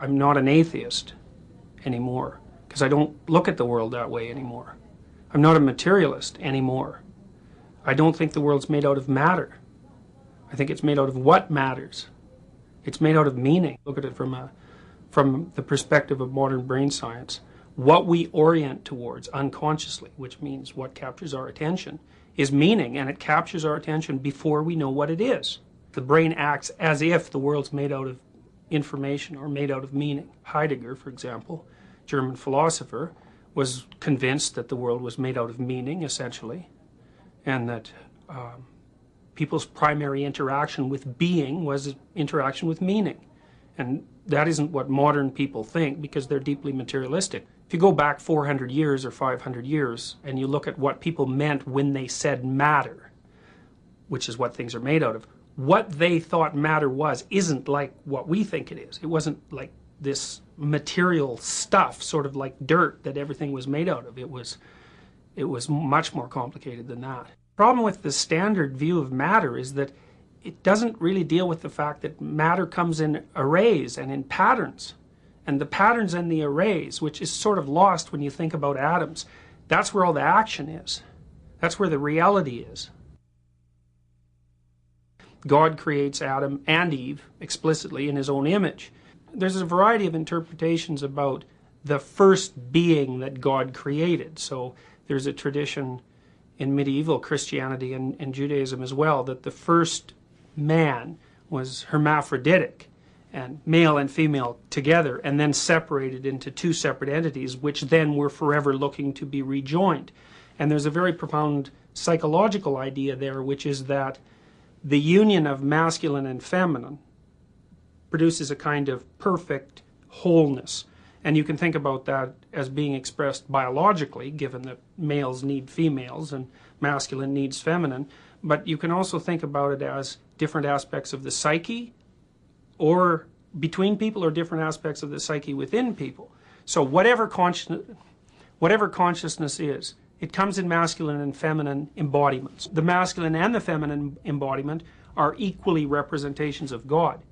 I'm not an atheist anymore, because I don't look at the world that way anymore. I'm not a materialist anymore. I don't think the world's made out of matter. I think it's made out of what matters. It's made out of meaning. Look at it from the perspective of modern brain science. What we orient towards unconsciously, which means what captures our attention, is meaning, and it captures our attention before we know what it is. The brain acts as if the world's made out of information or made out of meaning. Heidegger, for example, German philosopher, was convinced that the world was made out of meaning, essentially, and that people's primary interaction with being was interaction with meaning. And that isn't what modern people think, because they're deeply materialistic. If you go back 400 years or 500 years and you look at what people meant when they said matter, which is what things are made out of, what they thought matter was isn't like what we think it is. It wasn't like this material stuff, sort of like dirt, that everything was made out of. It was much more complicated than that. The problem with the standard view of matter is that it doesn't really deal with the fact that matter comes in arrays and in patterns. And the patterns and the arrays, which is sort of lost when you think about atoms, that's where all the action is. That's where the reality is. God creates Adam and Eve explicitly in his own image. There's a variety of interpretations about the first being that God created. So there's a tradition in medieval Christianity and Judaism as well that the first man was hermaphroditic, and male and female together, and then separated into two separate entities, which then were forever looking to be rejoined. And there's a very profound psychological idea there, which is that the union of masculine and feminine produces a kind of perfect wholeness. And you can think about that as being expressed biologically, given that males need females and masculine needs feminine. But you can also think about it as different aspects of the psyche, or between people, or different aspects of the psyche within people. So whatever consciousness is, it comes in masculine and feminine embodiments. The masculine and the feminine embodiment are equally representations of God,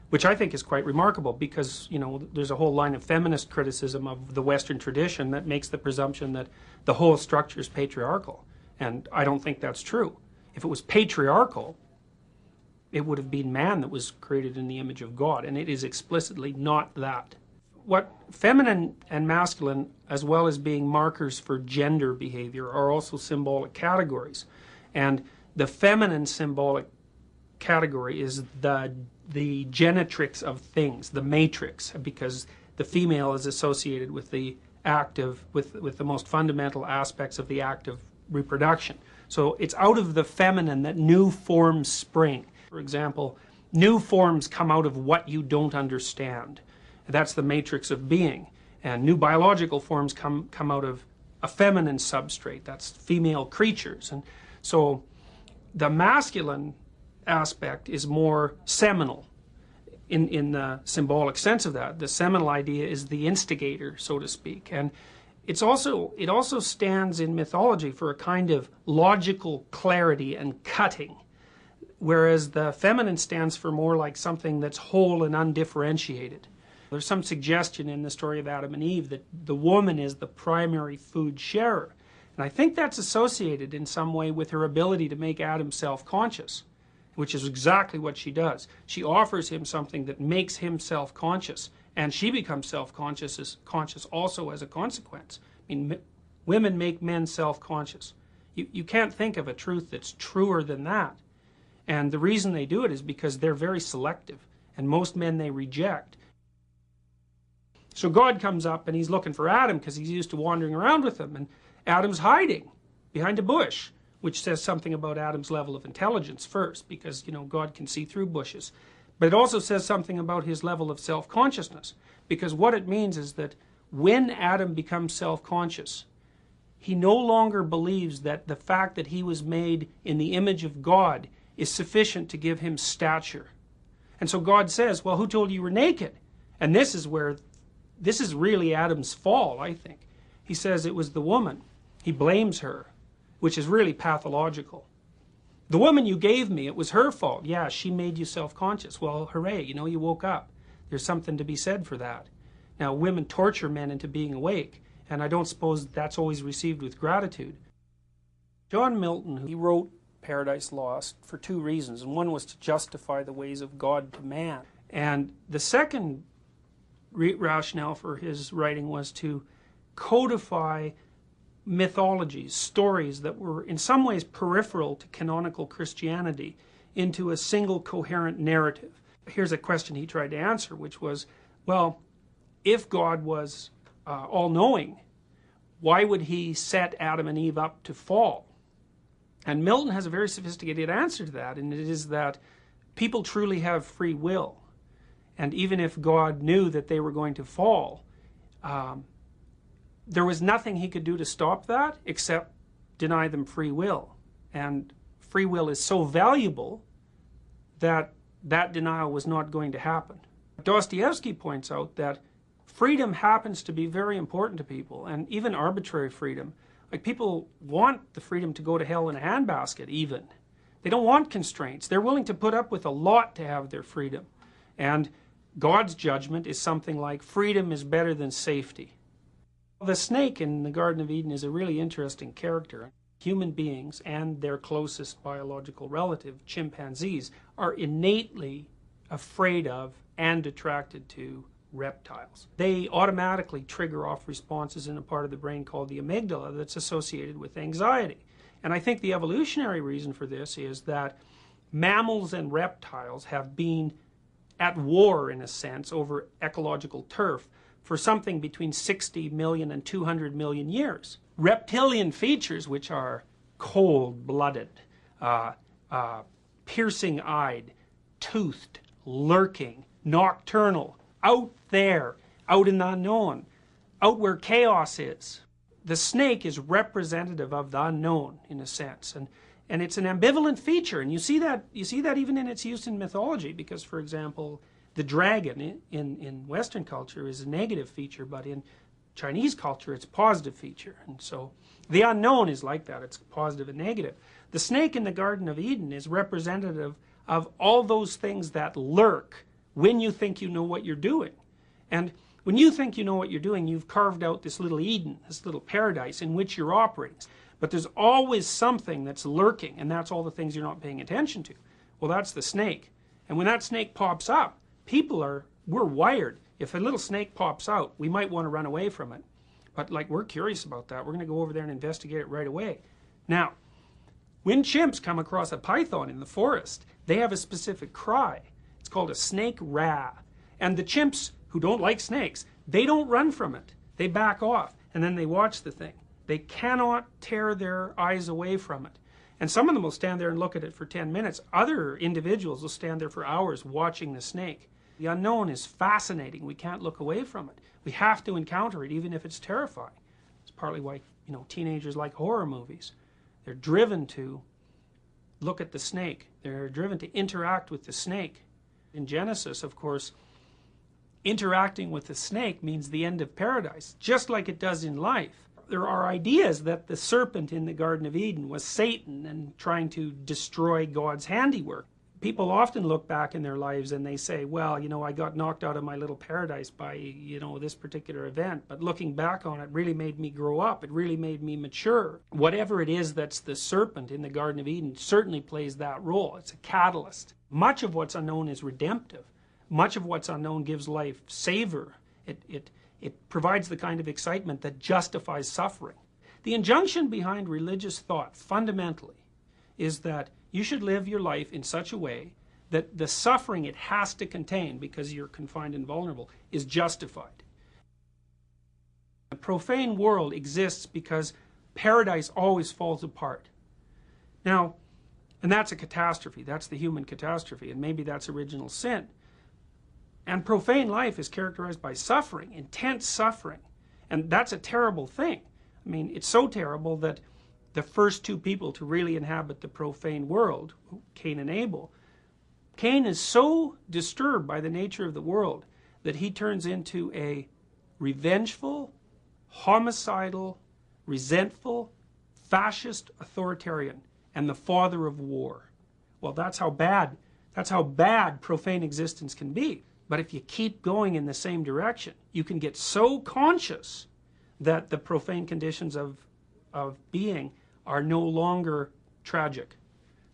which I think is quite remarkable, because, you know, there's a whole line of feminist criticism of the Western tradition that makes the presumption that the whole structure is patriarchal. And I don't think that's true. If it was patriarchal, it would have been man that was created in the image of God, and it is explicitly not that. What feminine and masculine, as well as being markers for gender behavior, are also symbolic categories. And the feminine symbolic category is the genetrix of things, the matrix, because the female is associated with the act of, with the most fundamental aspects of the act of reproduction. So it's out of the feminine that new forms spring. For example, new forms come out of what you don't understand. That's the matrix of being. And new biological forms come out of a feminine substrate. That's female creatures. And so the masculine aspect is more seminal in the symbolic sense of that. The seminal idea is the instigator, so to speak. And it also stands in mythology for a kind of logical clarity and cutting, whereas the feminine stands for more like something that's whole and undifferentiated. There's some suggestion in the story of Adam and Eve that the woman is the primary food sharer. And I think that's associated in some way with her ability to make Adam self-conscious, which is exactly what she does. She offers him something that makes him self-conscious, and she becomes self-conscious also as a consequence. I mean, women make men self-conscious. You can't think of a truth that's truer than that. And the reason they do it is because they're very selective, and most men they reject. So God comes up and he's looking for Adam because he's used to wandering around with him, and Adam's hiding behind a bush, which says something about Adam's level of intelligence first, because, you know, God can see through bushes. But it also says something about his level of self-consciousness, because what it means is that when Adam becomes self-conscious, he no longer believes that the fact that he was made in the image of God is sufficient to give him stature. And so God says, well, who told you were naked? And this is really Adam's fall, I think. He says it was the woman. He blames her, which is really pathological. The woman you gave me, it was her fault. Yeah, she made you self-conscious. Well, hooray, you know, you woke up. There's something to be said for that. Now, women torture men into being awake, and I don't suppose that's always received with gratitude. John Milton, he wrote Paradise Lost for two reasons, and one was to justify the ways of God to man. And the second rationale for his writing was to codify mythologies, stories that were in some ways peripheral to canonical Christianity into a single coherent narrative. Here's a question he tried to answer, which was, well, if God was all-knowing, why would he set Adam and Eve up to fall? And Milton has a very sophisticated answer to that, and it is that people truly have free will. And even if God knew that they were going to fall, there was nothing he could do to stop that except deny them free will. And free will is so valuable that that denial was not going to happen. Dostoevsky points out that freedom happens to be very important to people, and even arbitrary freedom. Like, people want the freedom to go to hell in a handbasket, even. They don't want constraints. They're willing to put up with a lot to have their freedom. And God's judgment is something like, freedom is better than safety. The snake in the Garden of Eden is a really interesting character. Human beings and their closest biological relative, chimpanzees, are innately afraid of and attracted to reptiles. They automatically trigger off responses in a part of the brain called the amygdala that's associated with anxiety. And I think the evolutionary reason for this is that mammals and reptiles have been at war, in a sense, over ecological turf for something between 60 million and 200 million years. Reptilian features, which are cold-blooded, piercing-eyed, toothed, lurking, nocturnal, out there, out in the unknown, out where chaos is. The snake is representative of the unknown, in a sense, and it's an ambivalent feature, and you see that even in its use in mythology, because, for example, the dragon in Western culture is a negative feature, but in Chinese culture it's a positive feature. And so the unknown is like that. It's positive and negative. The snake in the Garden of Eden is representative of all those things that lurk when you think you know what you're doing. And when you think you know what you're doing, you've carved out this little Eden, this little paradise in which you're operating. But there's always something that's lurking, and that's all the things you're not paying attention to. Well, that's the snake. And when that snake pops up, we're wired. If a little snake pops out, we might want to run away from it. But like, we're curious about that. We're going to go over there and investigate it right away. Now, when chimps come across a python in the forest, they have a specific cry. It's called a snake rah. And the chimps who don't like snakes, they don't run from it. They back off, and then they watch the thing. They cannot tear their eyes away from it. And some of them will stand there and look at it for 10 minutes. Other individuals will stand there for hours watching the snake. The unknown is fascinating. We can't look away from it. We have to encounter it, even if it's terrifying. It's partly why, teenagers like horror movies. They're driven to look at the snake. They're driven to interact with the snake. In Genesis, of course, interacting with the snake means the end of paradise, just like it does in life. There are ideas that the serpent in the Garden of Eden was Satan and trying to destroy God's handiwork. People often look back in their lives and they say, well, I got knocked out of my little paradise by, this particular event. But looking back on it really made me grow up. It really made me mature. Whatever it is that's the serpent in the Garden of Eden certainly plays that role. It's a catalyst. Much of what's unknown is redemptive. Much of what's unknown gives life savor. It provides the kind of excitement that justifies suffering. The injunction behind religious thought, fundamentally, is that you should live your life in such a way that the suffering it has to contain, because you're confined and vulnerable, is justified. The profane world exists because paradise always falls apart. Now, and that's a catastrophe. That's the human catastrophe, and maybe that's original sin. And profane life is characterized by suffering, intense suffering. And that's a terrible thing. I mean, it's so terrible that the first two people to really inhabit the profane world, Cain and Abel, Cain is so disturbed by the nature of the world that he turns into a revengeful, homicidal, resentful, fascist authoritarian, and the father of war. Well, that's how bad profane existence can be. But if you keep going in the same direction, you can get so conscious that the profane conditions of being are no longer tragic.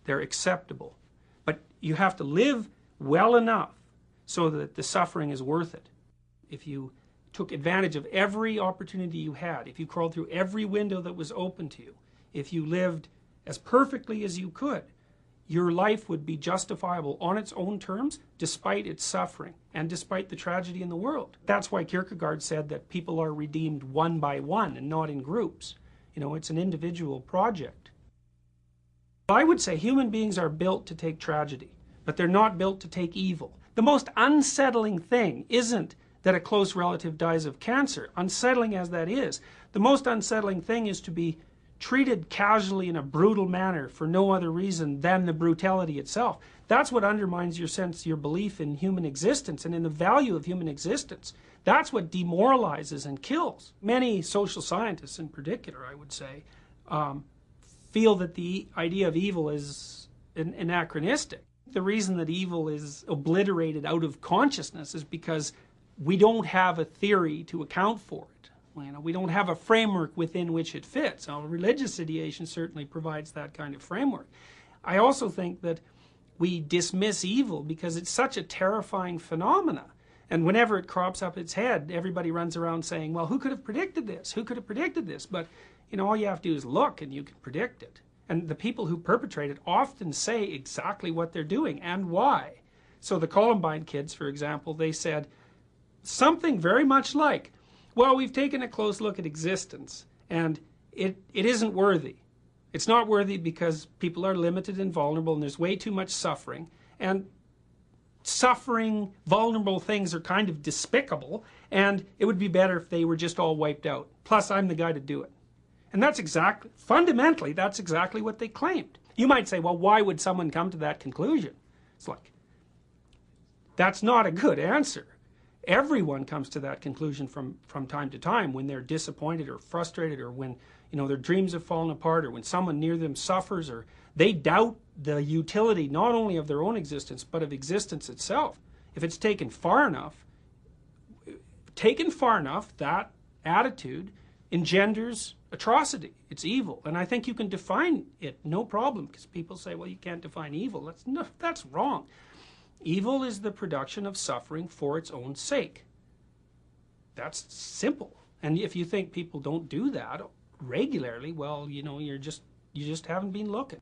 They're acceptable. But you have to live well enough so that the suffering is worth it. If you took advantage of every opportunity you had, if you crawled through every window that was open to you, if you lived as perfectly as you could, your life would be justifiable on its own terms, despite its suffering and despite the tragedy in the world. That's why Kierkegaard said that people are redeemed one by one and not in groups. You know, it's an individual project. I would say human beings are built to take tragedy, but they're not built to take evil. The most unsettling thing isn't that a close relative dies of cancer, unsettling as that is. The most unsettling thing is to be treated casually in a brutal manner for no other reason than the brutality itself. That's what undermines your sense, your belief in human existence and in the value of human existence. That's what demoralizes and kills. Many social scientists in particular, I would say, feel that the idea of evil is anachronistic. The reason that evil is obliterated out of consciousness is because we don't have a theory to account for it. You know, we don't have a framework within which it fits. Now, religious ideation certainly provides that kind of framework. I also think that we dismiss evil because it's such a terrifying phenomena. And whenever it crops up its head, everybody runs around saying, well, who could have predicted this? Who could have predicted this? But, you know, all you have to do is look and you can predict it. And the people who perpetrate it often say exactly what they're doing and why. So the Columbine kids, for example, they said something very much like, well, we've taken a close look at existence, and it isn't worthy. It's not worthy because people are limited and vulnerable, and there's way too much suffering. And suffering, vulnerable things are kind of despicable, and it would be better if they were just all wiped out. Plus, I'm the guy to do it. And that's exactly, fundamentally, that's exactly what they claimed. You might say, well, why would someone come to that conclusion? It's like, that's not a good answer. Everyone comes to that conclusion from time to time when they're disappointed or frustrated, or when, you know, their dreams have fallen apart, or when someone near them suffers, or they doubt the utility not only of their own existence but of existence itself. If it's taken far enough, that attitude engenders atrocity. It's evil. And I think you can define it, no problem, because people say, well, you can't define evil. That's wrong. Evil is the production of suffering for its own sake. That's simple. And if you think people don't do that regularly, well, you know, you just haven't been looking.